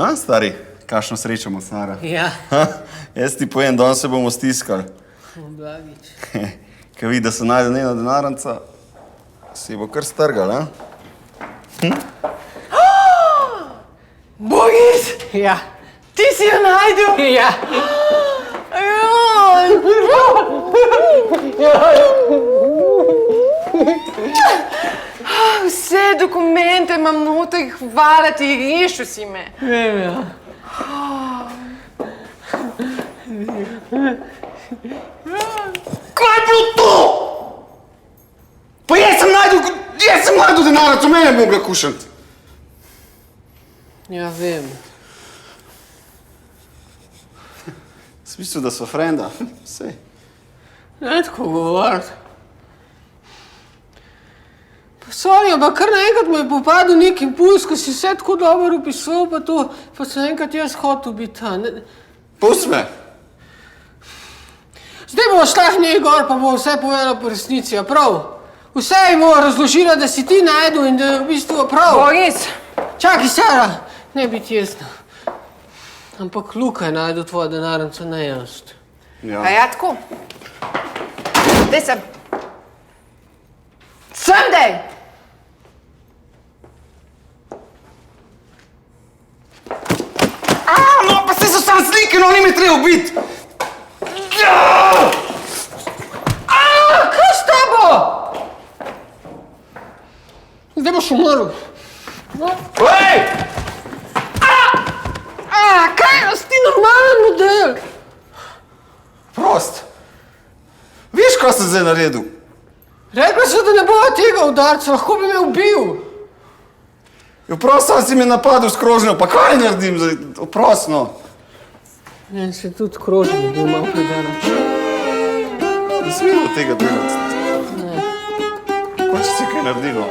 A, stari, kakšno srečo ima Sara. Ja. Jaz ti povem, danes se bomo stiskali. Blagič. Kaj vidi, da se najde njena denarnica, si bo kar strgal, a? Boris! Ja. Ti si jo najdel? Ja. Vse dokumente imam noter, hvala ti, rešil si me. Vem, ja. Kaj je bilo to? Pa jaz sem najdel denarnico, mene bi mogla kušati. Ja, vem. Smisel, da so frenda, sej. Ne tako govoriti. Sorry, ampak kar naenkrat me je popadil nek impuls, ko si vse tako dobro opisoval, pa sem enkrat jaz hotel biti ta. Pusti me. Zdaj bomo šla v njej gor, pa bo vse povedala po resnici, a prav? Vse ji bo razložila, da si ti najdel in da je v bistvu prav. Boris! Čakaj, Sara, ne biti jasna. Ampak Luka je najdel tvojo denarnico, ne jaz. A ja, tako? Dej sem. Sem dej! No, pa se so sam slike, no, ni me treba ubiti. Kaj s tebo? Zdaj boš umrl. Ej! Kaj, si ti normalen model? Prost. Viš, kaj sem zdaj naredil? Rekla so, da ne bo tega udarca, lahko bi me ubil. Prost, si me napadel s krožnjo, pa kaj naredim zdaj? Prost, no. Ne, se tudi krožen bil malo predelač. Ne smemo tega delati. Ne. Hoče se kaj naredi, no.